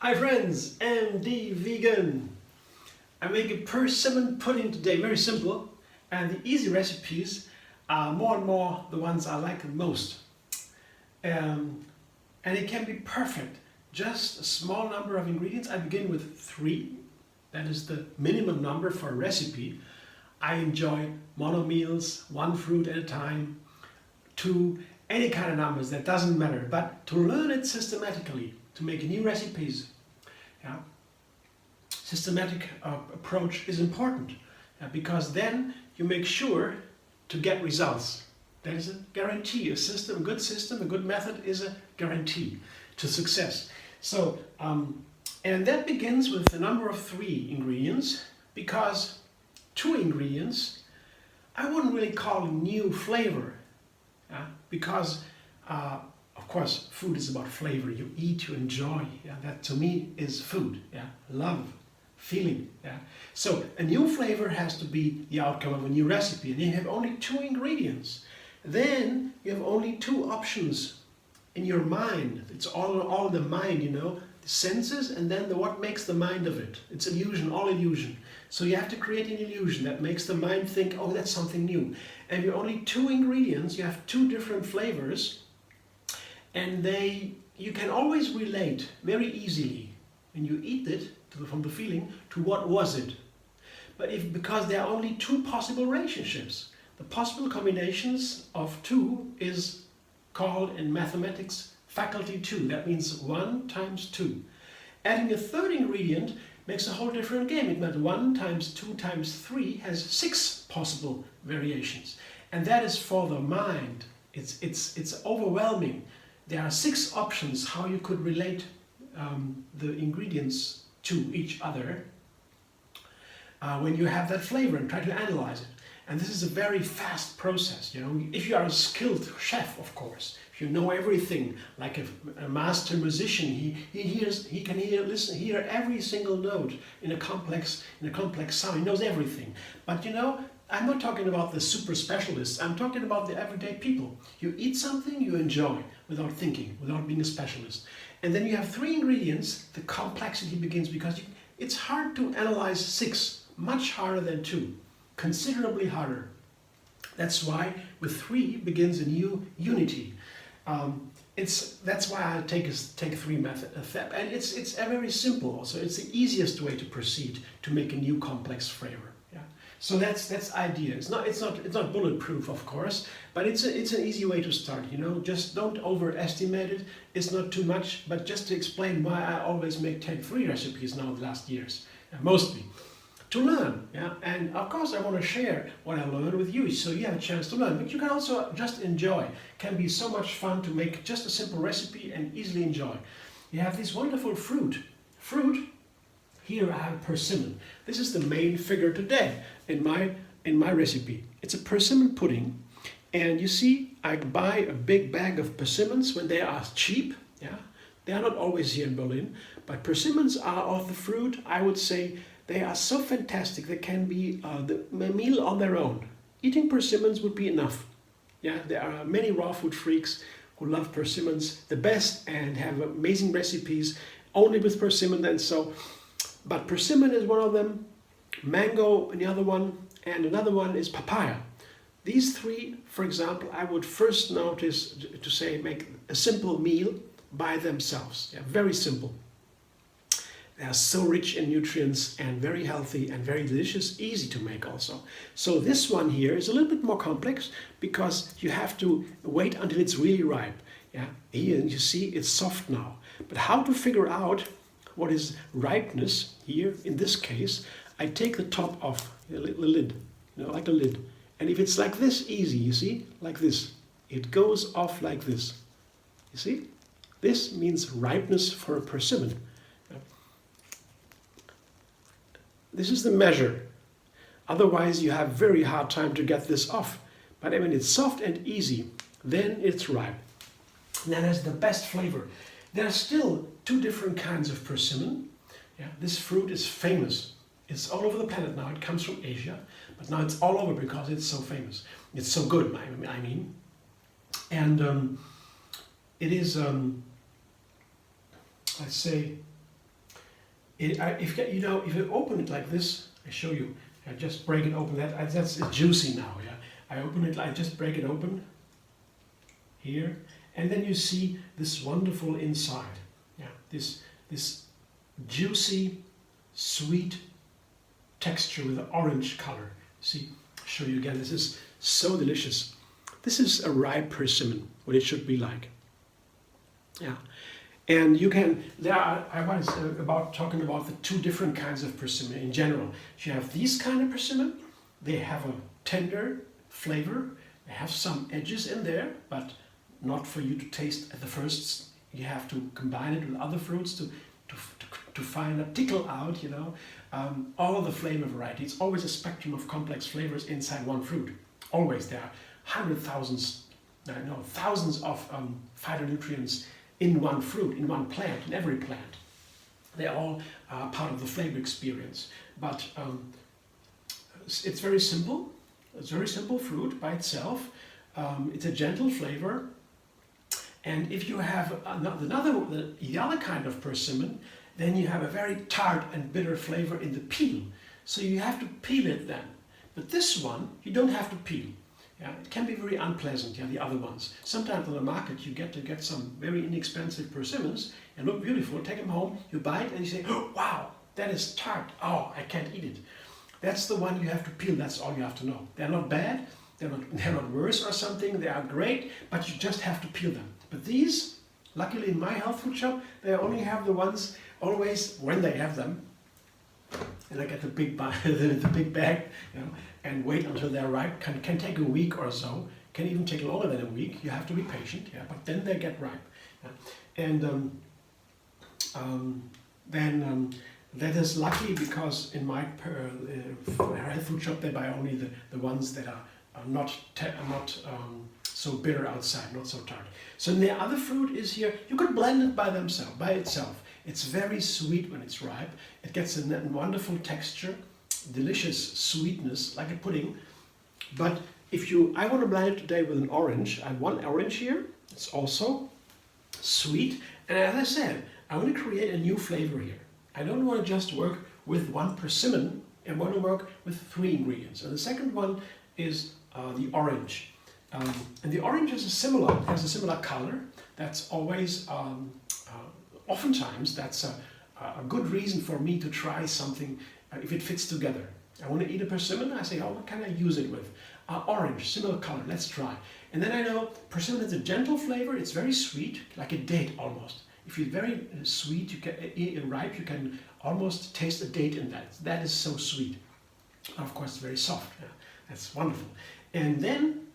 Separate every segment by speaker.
Speaker 1: Hi friends, MD Vegan. I make a persimmon pudding today, very simple, and the easy recipes are more and more the ones I like the most. And it can be perfect, just a small number of ingredients. I begin with 3, that is the minimum number for a recipe. I enjoy mono meals, 1 fruit at a time, 2, any kind of numbers, that doesn't matter, but to learn it systematically, to make new recipes. Yeah. Systematic approach is important because then you make sure to get results. That is a guarantee. A good system, a good method is a guarantee to success. So, and that begins with the number of 3 ingredients, because 2 ingredients I wouldn't really call a new flavor, because of course food is about flavor. You eat, you enjoy. That to me is food. Love, feeling. So a new flavor has to be the outcome of a new recipe, and you have only 2 ingredients. Then you have only 2 options in your mind. It's all the mind, the senses, and then what makes the mind of it. It's illusion, all illusion. So you have to create an illusion that makes the mind think, oh, that's something new. And you're only 2 ingredients, you have 2 different flavors, and you can always relate very easily when you eat it from the feeling to what was it. But because there are only 2 possible relationships, the possible combinations of 2 is called in mathematics faculty 2. That means 1 times 2. Adding a 3rd ingredient makes a whole different game. It means 1 times 2 times 3 has 6 possible variations. And that is for the mind. It's overwhelming. There are 6 options how you could relate the ingredients to each other when you have that flavor and try to analyze it. And this is a very fast process, If you are a skilled chef, of course, if you know everything, like a master musician, he can hear every single note in a complex sound. He knows everything. But I'm not talking about the super specialists. I'm talking about the everyday people. You eat something you enjoy without thinking, without being a specialist. And then you have 3 ingredients. The complexity begins because it's hard to analyze 6, much harder than 2. Considerably harder. That's why with 3 begins a new unity. That's why I take 3 method, and it's very simple. Also, it's the easiest way to proceed to make a new complex flavor. So that's idea. It's not bulletproof, of course, but it's an easy way to start. Just don't overestimate it. It's not too much, but just to explain why I always take 3 recipes now the last years, mostly. To learn, and of course I want to share what I learned with you, so you have a chance to learn, but you can also just enjoy. It can be so much fun to make just a simple recipe and easily enjoy. You have this wonderful fruit. Here I have persimmon. This is the main figure today in my recipe. It's a persimmon pudding, and you see I buy a big bag of persimmons when they are cheap. They are not always here in Berlin, but persimmons are of the fruit, I would say. They are so fantastic, they can be a meal on their own. Eating persimmons would be enough. There are many raw food freaks who love persimmons the best and have amazing recipes only with persimmon. But persimmon is one of them, mango the other one, and another one is papaya. These 3, for example, I would first notice to say make a simple meal by themselves. Very simple. They are so rich in nutrients and very healthy and very delicious, easy to make also. So this one here is a little bit more complex because you have to wait until it's really ripe. Here you see it's soft now. But how to figure out what is ripeness here, in this case, I take the top off, the lid, like a lid. And if it's like this, easy, you see, like this, it goes off like this. You see? This means ripeness for a persimmon. This is the measure. Otherwise you have very hard time to get this off. But when it's soft and easy, then it's ripe. And that has the best flavor. There are still 2 different kinds of persimmon. This fruit is famous. It's all over the planet now. It comes from Asia, but now it's all over because it's so famous. It's so good, I mean. And it is, let's say, if you open it like this, I show you. I just break it open. That's juicy now. Yeah, I open it. I just break it open here, and then you see this wonderful inside. Yeah, this juicy, sweet texture with an orange color. See, I'll show you again. This is so delicious. This is a ripe persimmon, what it should be like. Yeah. And you can, I was talking about the two different kinds of persimmon in general. You have these kind of persimmon, they have a tender flavor, they have some edges in there, but not for you to taste at the first. You have to combine it with other fruits to find a tickle out, you know, all the flavor variety. It's always a spectrum of complex flavors inside one fruit. Always there are thousands of phytonutrients in one fruit, in one plant, in every plant. They're all part of the flavor experience. But it's very simple. It's a very simple fruit by itself. It's a gentle flavor. And if you have the other kind of persimmon, then you have a very tart and bitter flavor in the peel. So you have to peel it then. But this one, you don't have to peel. Yeah, it can be very unpleasant, yeah, the other ones. Sometimes on the market you get some very inexpensive persimmons and look beautiful, take them home, you bite and you say, oh, wow, that is tart, oh, I can't eat it. That's the one you have to peel, that's all you have to know. They're not bad, they're not worse or something, they are great, but you just have to peel them. But these, luckily in my health food shop, they only have the ones always when they have them. And I get the big bag, you know, and wait until they're ripe. Can take a week or so. Can even take longer than a week. You have to be patient. Yeah, but then they get ripe. Yeah. And then that is lucky because in my health food shop they buy only the ones that are not so bitter outside, not so tart. So the other fruit is here. You could blend it by itself. It's very sweet when it's ripe. It gets a wonderful texture, delicious sweetness, like a pudding. But I want to blend it today with an orange. I have one orange here. It's also sweet. And as I said, I want to create a new flavor here. I don't want to just work with one persimmon. I want to work with 3 ingredients. And the second one is the orange. And the orange has a similar color. That's always oftentimes that's a good reason for me to try something if it fits together. I want to eat a persimmon, I say, oh, what can I use it with? Orange, similar color, let's try. And then I know persimmon has a gentle flavor, it's very sweet, like a date almost. If you're very sweet, ripe, you can almost taste a date in that. That is so sweet. Of course, it's very soft, yeah. That's wonderful. And then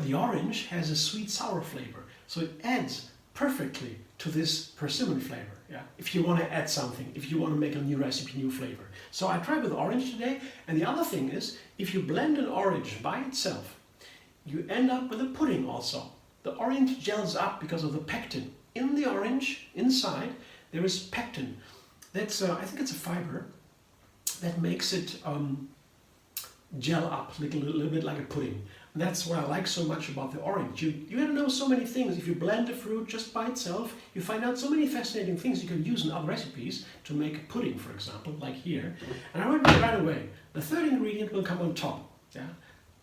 Speaker 1: the orange has a sweet sour flavor, so it adds perfectly to this persimmon flavor. Yeah, if you want to add something, if you want to make a new recipe, new flavor. So I tried with orange today, and the other thing is, if you blend an orange by itself, you end up with a pudding also. The orange gels up because of the pectin. In the orange, inside, there is pectin. That's, I think it's a fiber that makes it gel up a little bit like a pudding. And that's what I like so much about the orange. You have to know so many things. If you blend the fruit just by itself, you find out so many fascinating things you can use in other recipes to make a pudding, for example, like here. And I will do it right away. The third ingredient will come on top. Yeah,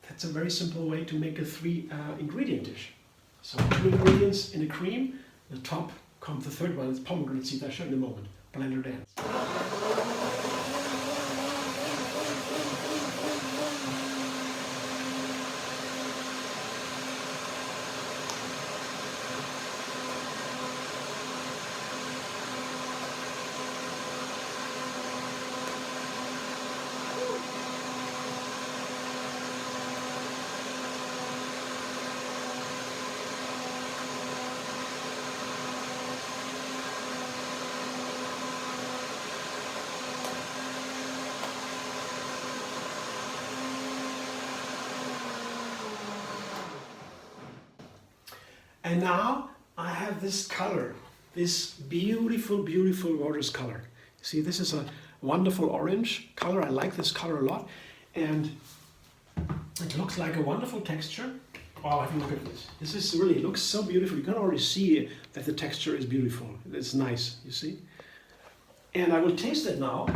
Speaker 1: that's a very simple way to make a 3 ingredient dish. So 2 ingredients in a cream. The top comes the third one. It's pomegranate seeds. I'll show you in a moment. Blender dance. And now I have this color, this beautiful, beautiful rose color. See, this is a wonderful orange color. I like this color a lot. And it looks like a wonderful texture. Oh, have a look at this. This is really, it looks so beautiful. You can already see that the texture is beautiful. It's nice, you see? And I will taste it now.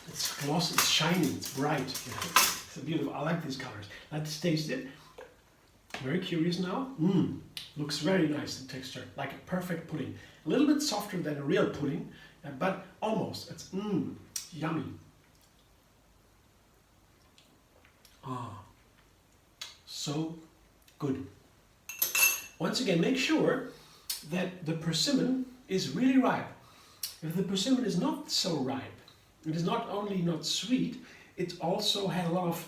Speaker 1: It's glossy, it's shiny, it's bright. It's beautiful. I like these colors. Let's taste it. Very curious now. Looks very nice in texture, like a perfect pudding. A little bit softer than a real pudding, but almost. It's yummy. So good. Once again, make sure that the persimmon is really ripe. If the persimmon is not so ripe, it is not only not sweet, it also has a lot of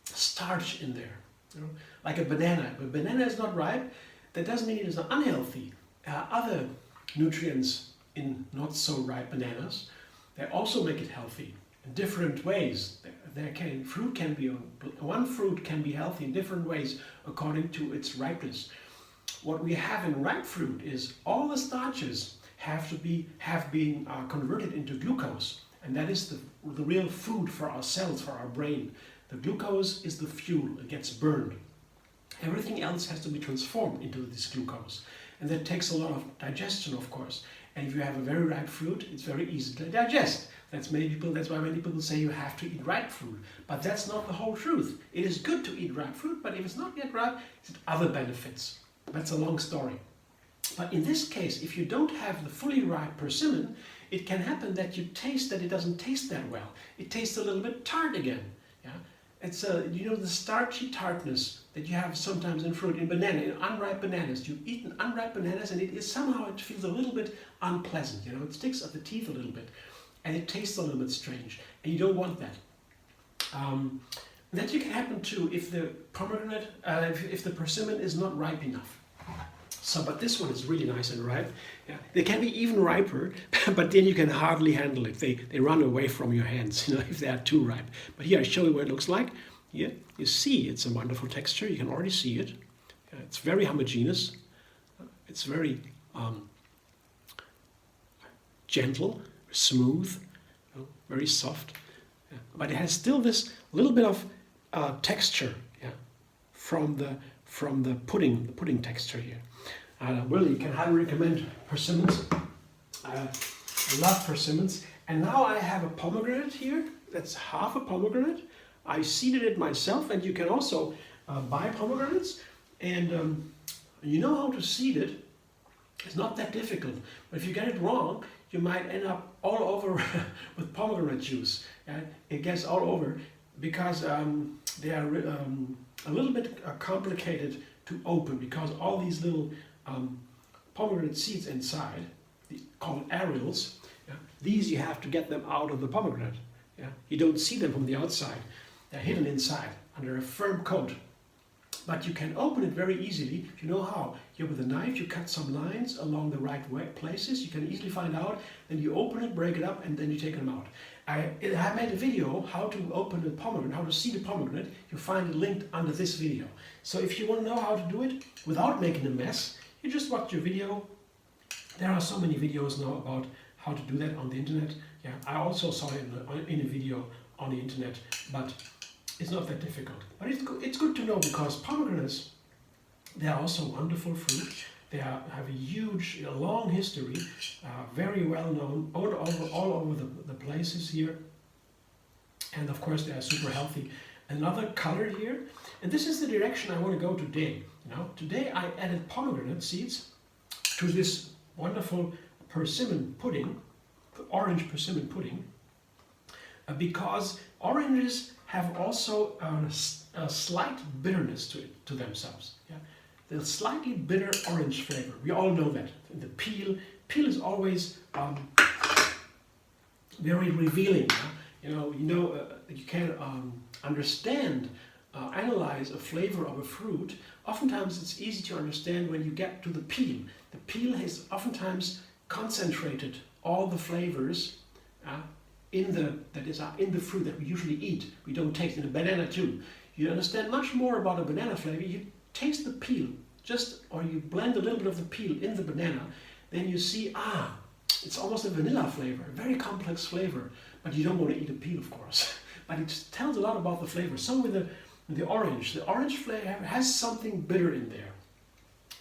Speaker 1: starch in there. You know, like a banana. If a banana is not ripe, that doesn't mean it is unhealthy. Other nutrients in not so ripe bananas, they also make it healthy in different ways. One fruit can be healthy in different ways according to its ripeness. What we have in ripe fruit is all the starches have been converted into glucose, and that is the real food for our cells, for our brain. The glucose is the fuel, it gets burned. Everything else has to be transformed into this glucose, and that takes a lot of digestion, of course. And if you have a very ripe fruit, it's very easy to digest. That's why many people say you have to eat ripe fruit. But that's not the whole truth. It is good to eat ripe fruit, but if it's not yet ripe, it's other benefits. That's a long story. But in this case, if you don't have the fully ripe persimmon, it can happen that you taste that it doesn't taste that well. It tastes a little bit tart again. Yeah? It's the starchy tartness that you have sometimes in fruit, in unripe bananas. You eat unripe bananas and it feels a little bit unpleasant. It sticks at the teeth a little bit and it tastes a little bit strange, and you don't want that. That can happen too if the pomegranate, if the persimmon is not ripe enough. But this one is really nice and ripe. Yeah. They can be even riper, but then you can hardly handle it. They run away from your hands, if they are too ripe. But here I show you what it looks like. Here you see it's a wonderful texture. You can already see it. It's very homogeneous. It's very gentle, smooth, very soft. Yeah. But it has still this little bit of texture, from the pudding texture here. Really, you can highly recommend persimmons. I love persimmons. And now I have a pomegranate here. That's half a pomegranate. I seeded it myself, and you can also buy pomegranates. And you know how to seed it. It's not that difficult. But if you get it wrong, you might end up all over with pomegranate juice. It gets all over because they are a little bit complicated to open, because all these little pomegranate seeds inside, called areoles, these you have to get them out of the pomegranate. You don't see them from the outside. They're hidden inside under a firm coat. But you can open it very easily. You know how? With a knife you cut some lines along the right places. You can easily find out. Then you open it, break it up, and then you take them out. I made a video how to open a pomegranate, how to seed a pomegranate. You find it linked under this video. So if you want to know how to do it without making a mess, you just watch your video. There are so many videos now about how to do that on the internet. I also saw it in a video on the internet, but it's not that difficult. But it's good to know, because pomegranates, they are also wonderful fruit. They have a long history, very well known all over the places here. And of course they are super healthy. Another color here, and this is the direction I want to go today. Today I added pomegranate seeds to this wonderful persimmon pudding, the orange persimmon pudding, because oranges have also a slight bitterness to themselves. The slightly bitter orange flavor. We all know that. The peel is always very revealing. You can understand, analyze a flavor of a fruit. Oftentimes it's easy to understand when you get to the peel. The peel has oftentimes concentrated all the flavors in the fruit that we usually eat. We don't taste in a banana too. You understand much more about a banana flavor. You taste the peel, or you blend a little bit of the peel in the banana, then you see, it's almost a vanilla flavor, a very complex flavor, but you don't want to eat a peel, of course. But it tells a lot about the flavor. So with the orange flavor has something bitter in there.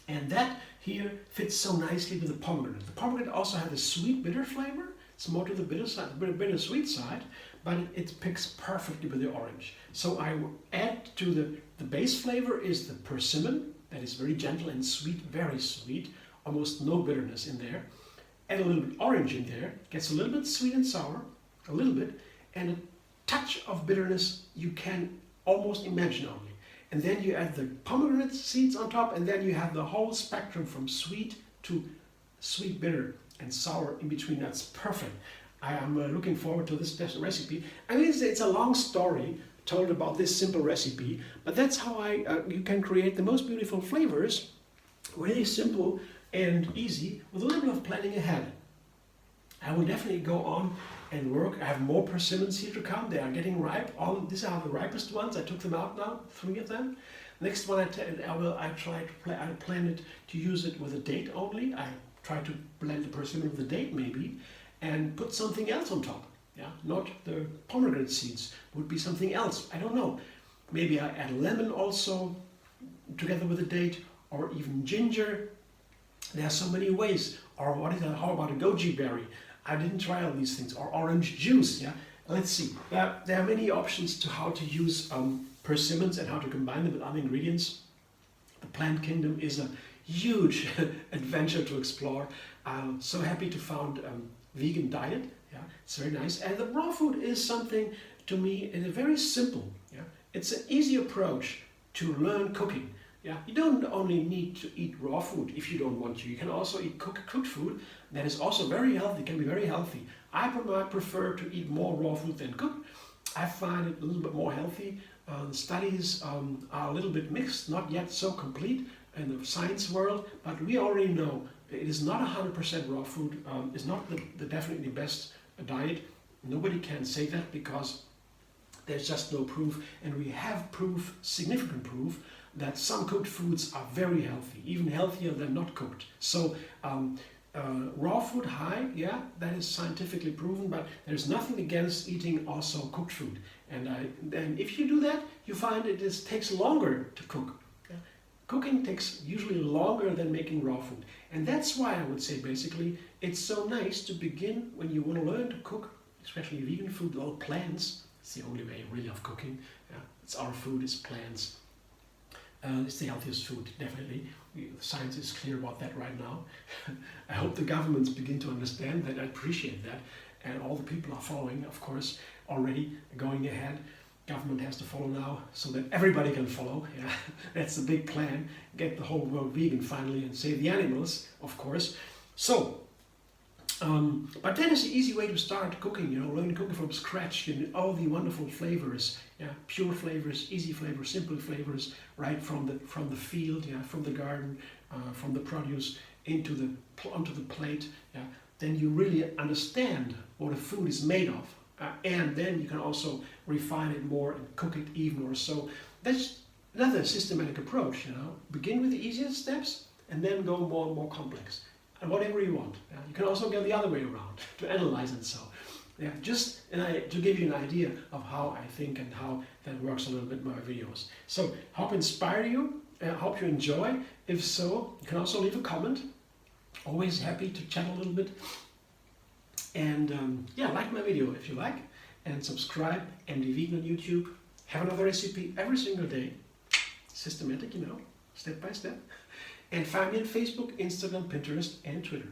Speaker 1: And that here fits so nicely with the pomegranate. The pomegranate also has a sweet bitter flavor, It's more to the bitter side, bitter-sweet side, but it picks perfectly with the orange. So I add to the base flavor is the persimmon, that is very gentle and sweet, very sweet, almost no bitterness in there. Add a little bit orange in there, gets a little bit sweet and sour, a little bit, and a touch of bitterness you can almost imagine only. And then you add the pomegranate seeds on top, and then you have the whole spectrum from sweet to sweet, bitter, and sour in between. That's perfect. I am looking forward to this recipe. I mean, it's a long story told about this simple recipe, but that's how you can create the most beautiful flavors, really simple and easy, with a little bit of planning ahead. I will definitely go on and work. I have more persimmons here to come. They are getting ripe. These are the ripest ones. I took them out now, 3 of them. Next one I plan it to use it with a date only. I try to blend the persimmon with the date maybe, and put something else on top. Yeah, not the pomegranate seeds. Would be something else. I don't know. Maybe I add lemon also together with the date, or even ginger. There are so many ways. Or how about a goji berry? I didn't try all these things. Or orange juice. Yeah, let's see. There are many options to how to use persimmons and how to combine them with other ingredients. The plant kingdom is a huge adventure to explore. I'm so happy to found vegan diet. Yeah, it's very nice. And the raw food is something, to me, is very simple. Yeah, it's an easy approach to learn cooking. Yeah, you don't only need to eat raw food if you don't want to. You can also eat cooked food that is also very healthy, can be very healthy. I prefer to eat more raw food than cooked. I find it a little bit more healthy. Studies are a little bit mixed, not yet so complete in the science world, but we already know it is not 100% raw food. It's not the definitely best diet. Nobody can say that because there's just no proof, and we have proof, significant proof, that some cooked foods are very healthy, even healthier than not cooked. So raw food high, yeah, that is scientifically proven, but there's nothing against eating also cooked food. And if you do that, you find it takes longer to cook. Yeah? Cooking takes usually longer than making raw food. And that's why I would say basically it's so nice to begin when you want to learn to cook, especially vegan food, all plants. It's the only way really of cooking. Yeah? It's our food, it's plants. It's the healthiest food, definitely. The science is clear about that right now. I hope the governments begin to understand that. I appreciate that. And all the people are following, of course, already going ahead. Government has to follow now so that everybody can follow. Yeah, that's the big plan. Get the whole world vegan finally and save the animals, of course. So, but that is the easy way to start cooking, learn cooking from scratch, all the wonderful flavors, yeah, pure flavors, easy flavors, simple flavors, right from the field, yeah, from the garden, from the produce onto the plate, yeah. Then you really understand what a food is made of, and then you can also refine it more and cook it even more. So that's another systematic approach, Begin with the easiest steps and then go more and more complex. And whatever you want. You can also go the other way around to analyze it. So, yeah, to give you an idea of how I think and how that works a little bit in my videos. So, hope inspire you. Hope you enjoy. If so, you can also leave a comment. Always happy to chat a little bit. And yeah, like my video if you like, and subscribe. MD Vegan on YouTube. Have another recipe every single day. Systematic, step by step. And find me on Facebook, Instagram, Pinterest, and Twitter.